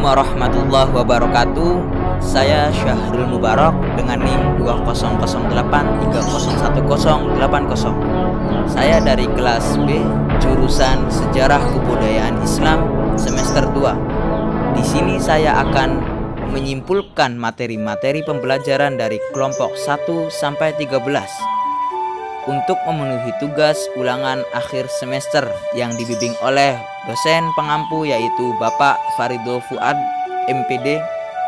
warahmatullahi wabarakatuh. Saya Syahrul Mubarak dengan NIM 2008301080. Saya dari kelas B, jurusan Sejarah Kebudayaan Islam semester 2. Di sini saya akan menyimpulkan materi-materi pembelajaran dari kelompok 1 sampai 13 untuk memenuhi tugas ulangan akhir semester yang dibimbing oleh dosen pengampu yaitu Bapak Faridul Fuad MPD,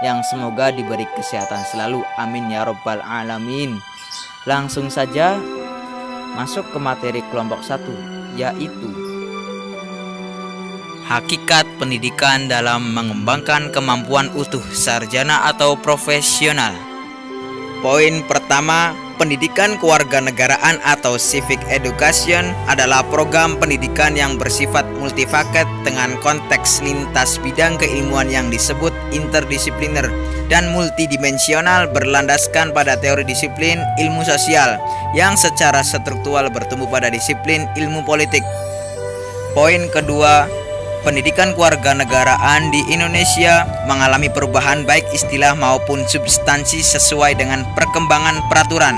yang semoga diberi kesehatan selalu, amin ya robbal alamin. Langsung saja masuk ke materi kelompok 1, yaitu hakikat pendidikan dalam mengembangkan kemampuan utuh sarjana atau profesional. Poin pertama, pendidikan kewarganegaraan atau civic education adalah program pendidikan yang bersifat multifaket dengan konteks lintas bidang keilmuan yang disebut interdisipliner dan multidimensional, berlandaskan pada teori disiplin ilmu sosial yang secara struktural bertumbuh pada disiplin ilmu politik. Poin kedua, pendidikan kewarganegaraan di Indonesia mengalami perubahan baik istilah maupun substansi sesuai dengan perkembangan peraturan,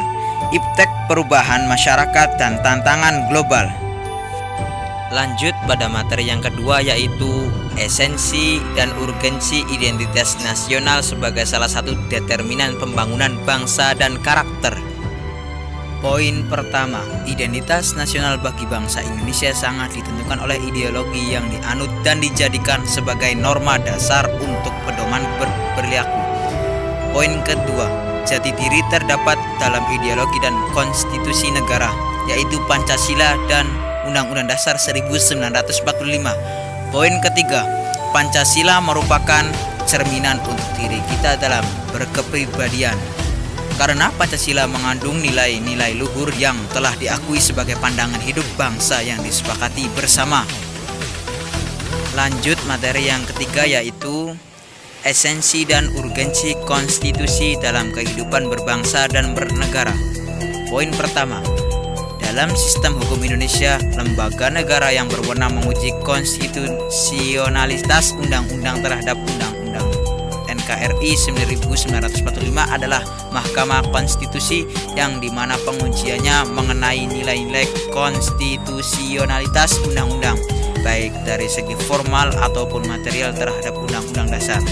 iptek perubahan masyarakat dan tantangan global. Lanjut pada materi yang kedua, yaitu esensi dan urgensi identitas nasional sebagai salah satu determinan pembangunan bangsa dan karakter. Poin pertama, identitas nasional bagi bangsa Indonesia sangat ditentukan oleh ideologi yang dianut dan dijadikan sebagai norma dasar untuk pedoman berperilaku. Poin kedua, jati diri terdapat dalam ideologi dan konstitusi negara, yaitu Pancasila dan Undang-Undang Dasar 1945. Poin ketiga, Pancasila merupakan cerminan untuk diri kita dalam berkepribadian, karena Pancasila mengandung nilai-nilai luhur yang telah diakui sebagai pandangan hidup bangsa yang disepakati bersama. Lanjut materi yang ketiga, yaitu esensi dan urgensi konstitusi dalam kehidupan berbangsa dan bernegara. Poin pertama, dalam sistem hukum Indonesia, lembaga negara yang berwenang menguji konstitusionalitas undang-undang terhadap undang-undang NKRI 1945 adalah Mahkamah Konstitusi, yang dimana pengujiannya mengenai nilai-nilai konstitusionalitas undang-undang, baik dari segi formal ataupun material terhadap undang-undang dasar.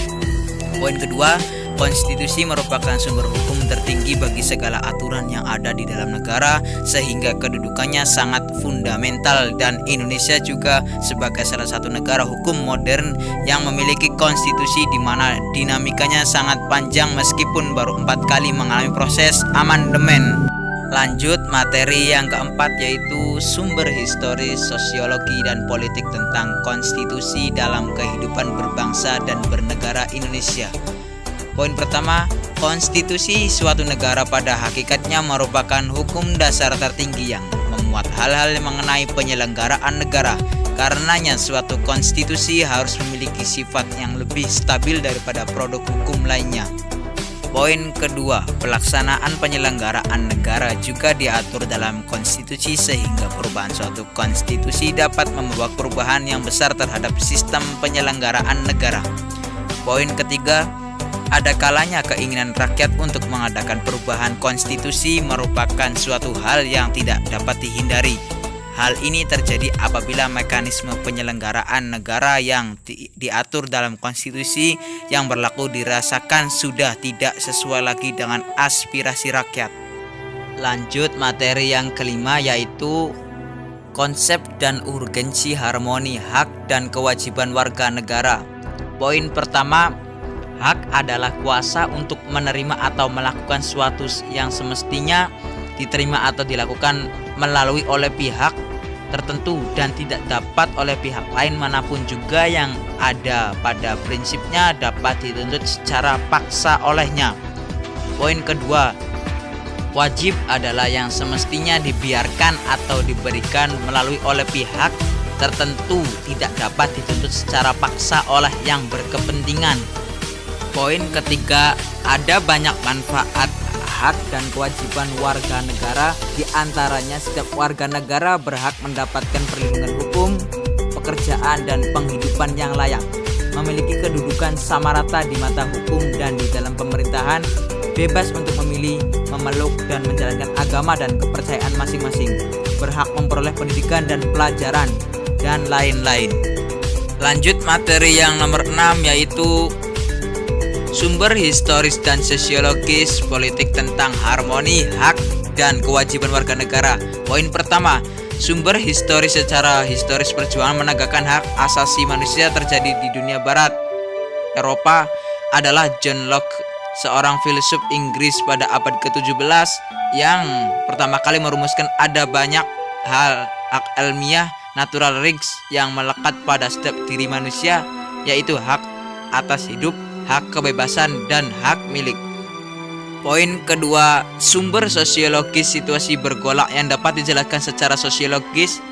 Poin kedua, konstitusi merupakan sumber hukum tertinggi bagi segala aturan yang ada di dalam negara, sehingga kedudukannya sangat fundamental, dan Indonesia juga sebagai salah satu negara hukum modern yang memiliki konstitusi di mana dinamikanya sangat panjang meskipun baru 4 kali mengalami proses amandemen. Lanjut materi yang keempat, yaitu sumber historis, sosiologi, dan politik tentang konstitusi dalam kehidupan berbangsa dan bernegara Indonesia. Poin pertama, konstitusi suatu negara pada hakikatnya merupakan hukum dasar tertinggi yang memuat hal-hal mengenai penyelenggaraan negara. Karenanya suatu konstitusi harus memiliki sifat yang lebih stabil daripada produk hukum lainnya. Poin kedua, pelaksanaan penyelenggaraan negara juga diatur dalam konstitusi, sehingga perubahan suatu konstitusi dapat membawa perubahan yang besar terhadap sistem penyelenggaraan negara. Poin ketiga, ada kalanya keinginan rakyat untuk mengadakan perubahan konstitusi merupakan suatu hal yang tidak dapat dihindari. Hal ini terjadi apabila mekanisme penyelenggaraan negara yang diatur dalam konstitusi yang berlaku dirasakan sudah tidak sesuai lagi dengan aspirasi rakyat. Lanjut materi yang kelima, yaitu konsep dan urgensi harmoni hak dan kewajiban warga negara. Poin pertama, hak adalah kuasa untuk menerima atau melakukan sesuatu yang semestinya diterima atau dilakukan melalui oleh pihak tertentu dan tidak dapat oleh pihak lain manapun juga yang ada pada prinsipnya dapat dituntut secara paksa olehnya. Poin kedua, wajib adalah yang semestinya dibiarkan atau diberikan melalui oleh pihak tertentu, tidak dapat dituntut secara paksa oleh yang berkepentingan. Poin ketiga, ada banyak manfaat hak dan kewajiban warga negara, di antaranya setiap warga negara berhak mendapatkan perlindungan hukum, pekerjaan, dan penghidupan yang layak. memiliki kedudukan sama rata di mata hukum dan di dalam pemerintahan, bebas untuk memilih, memeluk, dan menjalankan agama dan kepercayaan masing-masing, berhak memperoleh pendidikan dan pelajaran, dan lain-lain. Lanjut materi yang nomor 6, yaitu sumber historis dan sosiologis politik tentang harmoni, hak, dan kewajiban warga negara. Poin pertama, sumber historis. Secara historis perjuangan menegakkan hak asasi manusia terjadi di dunia barat Eropa adalah John Locke, seorang filsuf Inggris pada abad ke-17 yang pertama kali merumuskan ada banyak hal hak ilmiah natural rights yang melekat pada setiap diri manusia, yaitu hak atas hidup, hak kebebasan, dan hak milik. Poin kedua, sumber sosiologis situasi bergolak yang dapat dijelaskan secara sosiologis.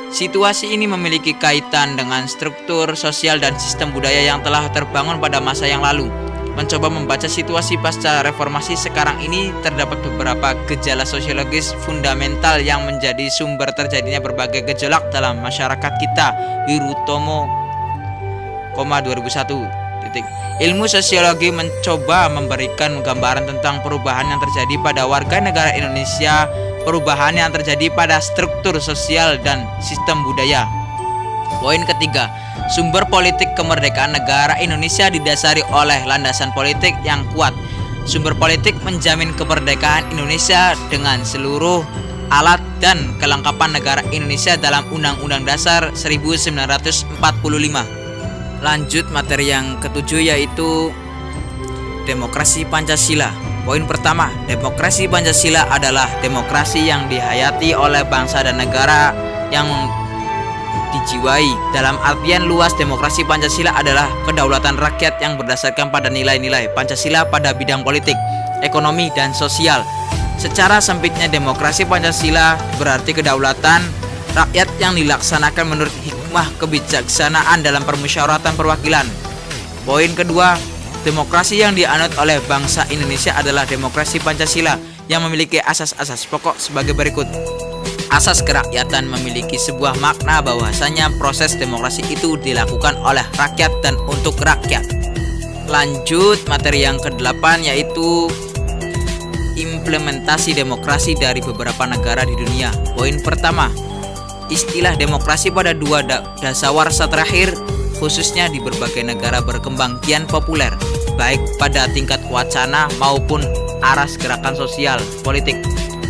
Situasi ini memiliki kaitan dengan struktur sosial dan sistem budaya yang telah terbangun pada masa yang lalu. Mencoba membaca situasi pasca reformasi sekarang ini, terdapat beberapa gejala sosiologis fundamental yang menjadi sumber terjadinya berbagai gejolak dalam masyarakat kita. Wirutomo, 2001. Ilmu sosiologi mencoba memberikan gambaran tentang perubahan yang terjadi pada warga negara Indonesia, perubahan yang terjadi pada struktur sosial dan sistem budaya. Poin ketiga, sumber politik kemerdekaan negara Indonesia didasari oleh landasan politik yang kuat. Sumber politik menjamin kemerdekaan Indonesia dengan seluruh alat dan kelengkapan negara Indonesia dalam Undang-Undang Dasar 1945. Lanjut materi yang ketujuh, yaitu demokrasi Pancasila. Poin pertama, demokrasi Pancasila adalah demokrasi yang dihayati oleh bangsa dan negara yang dijiwai. Dalam artian luas, demokrasi Pancasila adalah kedaulatan rakyat yang berdasarkan pada nilai-nilai Pancasila pada bidang politik, ekonomi, dan sosial. Secara sempitnya, demokrasi Pancasila berarti kedaulatan rakyat yang dilaksanakan menurut hikmah kebijaksanaan dalam permusyawaratan perwakilan. Poin kedua, demokrasi yang dianut oleh bangsa Indonesia adalah demokrasi Pancasila yang memiliki asas-asas pokok sebagai berikut. Asas kerakyatan memiliki sebuah makna bahwasanya proses demokrasi itu dilakukan oleh rakyat dan untuk rakyat. Lanjut materi yang ke-8, yaitu implementasi demokrasi dari beberapa negara di dunia. Poin pertama, istilah demokrasi pada dua dasawarsa terakhir, khususnya di berbagai negara berkembang, kian populer, baik pada tingkat wacana maupun aras gerakan sosial politik.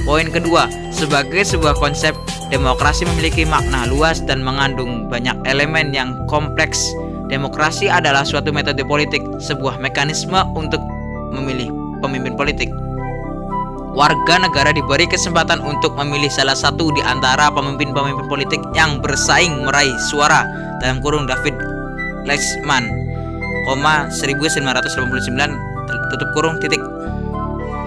Poin kedua, sebagai sebuah konsep, demokrasi memiliki makna luas dan mengandung banyak elemen yang kompleks. Demokrasi adalah suatu metode politik, sebuah mekanisme untuk memilih pemimpin politik. Warga negara diberi kesempatan untuk memilih salah satu di antara pemimpin-pemimpin politik yang bersaing meraih suara, dalam kurung David Lexman, 1989, tutup kurung titik.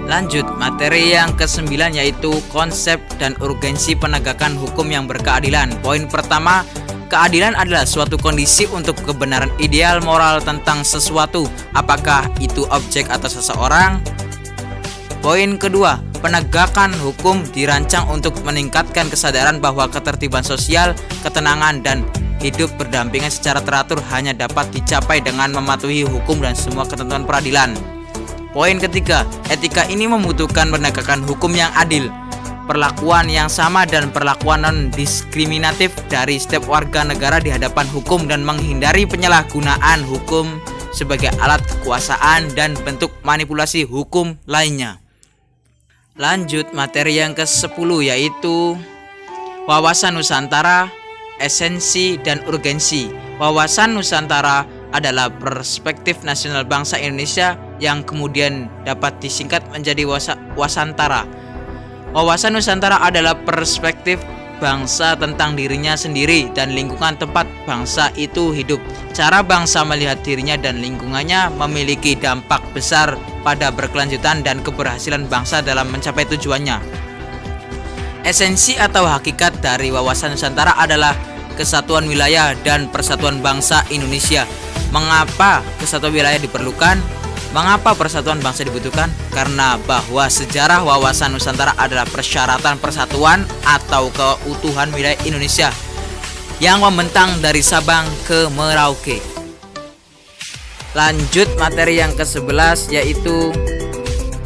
Lanjut materi yang ke-9, yaitu konsep dan urgensi penegakan hukum yang berkeadilan. Poin pertama, keadilan adalah suatu kondisi untuk kebenaran ideal moral tentang sesuatu, apakah itu objek atau seseorang. Poin kedua, penegakan hukum dirancang untuk meningkatkan kesadaran bahwa ketertiban sosial, ketenangan, dan hidup berdampingan secara teratur hanya dapat dicapai dengan mematuhi hukum dan semua ketentuan peradilan. Poin ketiga, etika ini membutuhkan penegakan hukum yang adil, perlakuan yang sama, dan perlakuan non-diskriminatif dari setiap warga negara di hadapan hukum, dan menghindari penyalahgunaan hukum sebagai alat kekuasaan dan bentuk manipulasi hukum lainnya. Lanjut materi yang ke-10, yaitu wawasan Nusantara, esensi dan urgensi. Wawasan Nusantara adalah perspektif nasional bangsa Indonesia yang kemudian dapat disingkat menjadi Wasantara. Wawasan Nusantara adalah perspektif bangsa tentang dirinya sendiri dan lingkungan tempat bangsa itu hidup. Cara bangsa melihat dirinya dan lingkungannya memiliki dampak besar pada berkelanjutan dan keberhasilan bangsa dalam mencapai tujuannya. Esensi atau hakikat dari wawasan Nusantara adalah kesatuan wilayah dan persatuan bangsa Indonesia. Mengapa kesatuan wilayah diperlukan? Mengapa persatuan bangsa dibutuhkan? Karena bahwa sejarah wawasan Nusantara adalah persyaratan persatuan atau keutuhan wilayah Indonesia yang membentang dari Sabang ke Merauke. Lanjut materi yang ke-11 yaitu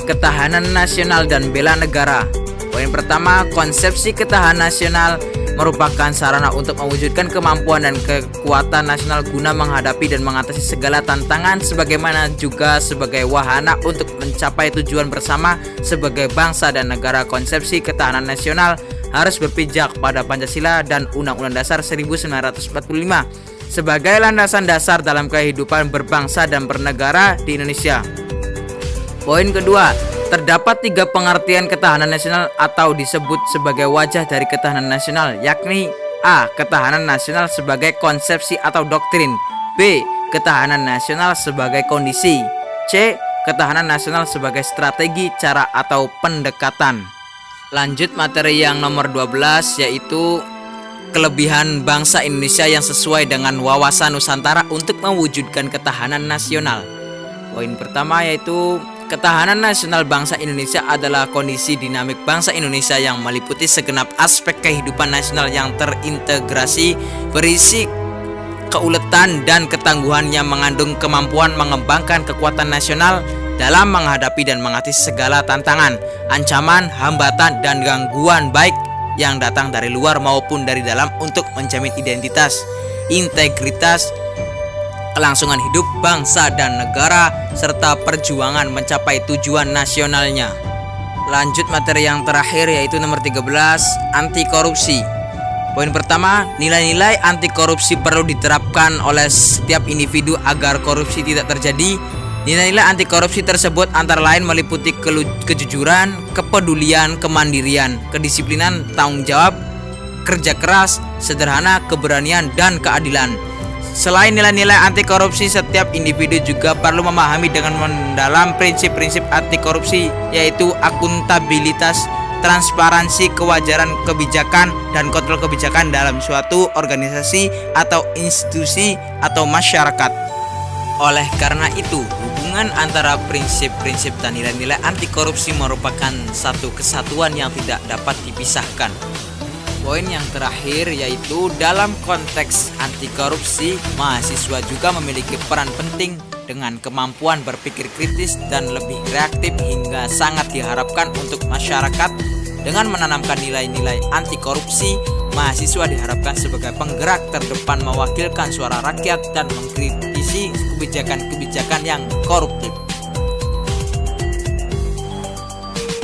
ketahanan nasional dan bela negara. Poin pertama, konsepsi ketahanan nasional merupakan sarana untuk mewujudkan kemampuan dan kekuatan nasional guna menghadapi dan mengatasi segala tantangan, sebagaimana juga sebagai wahana untuk mencapai tujuan bersama sebagai bangsa dan negara. Konsepsi ketahanan nasional harus berpijak pada Pancasila dan Undang-Undang Dasar 1945 sebagai landasan dasar dalam kehidupan berbangsa dan bernegara di Indonesia. Poin kedua, terdapat 3 pengertian ketahanan nasional atau disebut sebagai wajah dari ketahanan nasional, yakni A. Ketahanan nasional sebagai konsepsi atau doktrin. B. Ketahanan nasional sebagai kondisi. C. Ketahanan nasional sebagai strategi, cara, atau pendekatan. Lanjut materi yang nomor 12 yaitu kelebihan bangsa Indonesia yang sesuai dengan wawasan Nusantara untuk mewujudkan ketahanan nasional. Poin pertama yaitu ketahanan nasional bangsa Indonesia adalah kondisi dinamik bangsa Indonesia yang meliputi segenap aspek kehidupan nasional yang terintegrasi, berisi keuletan dan ketangguhan yang mengandung kemampuan mengembangkan kekuatan nasional dalam menghadapi dan mengatasi segala tantangan, ancaman, hambatan, dan gangguan baik yang datang dari luar maupun dari dalam untuk menjamin identitas, integritas, kelangsungan hidup bangsa dan negara, serta perjuangan mencapai tujuan nasionalnya. Lanjut materi yang terakhir yaitu nomor 13, anti korupsi. Poin pertama, nilai-nilai anti korupsi perlu diterapkan oleh setiap individu agar korupsi tidak terjadi. Nilai-nilai anti korupsi tersebut antara lain meliputi kejujuran, kepedulian, kemandirian, kedisiplinan, tanggung jawab, kerja keras, sederhana, keberanian, dan keadilan. Selain nilai-nilai anti korupsi, setiap individu juga perlu memahami dengan mendalam prinsip-prinsip anti korupsi, yaitu akuntabilitas, transparansi, kewajaran kebijakan, dan kontrol kebijakan dalam suatu organisasi atau institusi atau masyarakat. Oleh karena itu, hubungan antara prinsip-prinsip dan nilai-nilai anti korupsi merupakan satu kesatuan yang tidak dapat dipisahkan. Poin yang terakhir yaitu dalam konteks anti korupsi, mahasiswa juga memiliki peran penting dengan kemampuan berpikir kritis dan lebih reaktif hingga sangat diharapkan untuk masyarakat. Dengan menanamkan nilai-nilai anti korupsi, mahasiswa diharapkan sebagai penggerak terdepan mewakilkan suara rakyat dan mengkritisi kebijakan-kebijakan yang koruptif.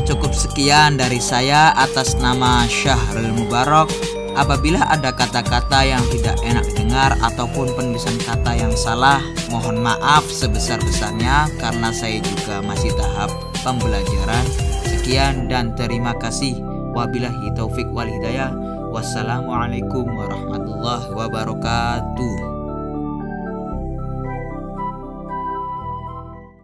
Cukup sekian dari saya atas nama Syahrul Mubarak. Apabila ada kata-kata yang tidak enak dengar ataupun penulisan kata yang salah, mohon maaf sebesar-besarnya karena saya juga masih tahap pembelajaran. Sekian dan terima kasih. Wabillahi taufik wal hidayah. Wassalamualaikum warahmatullahi wabarakatuh.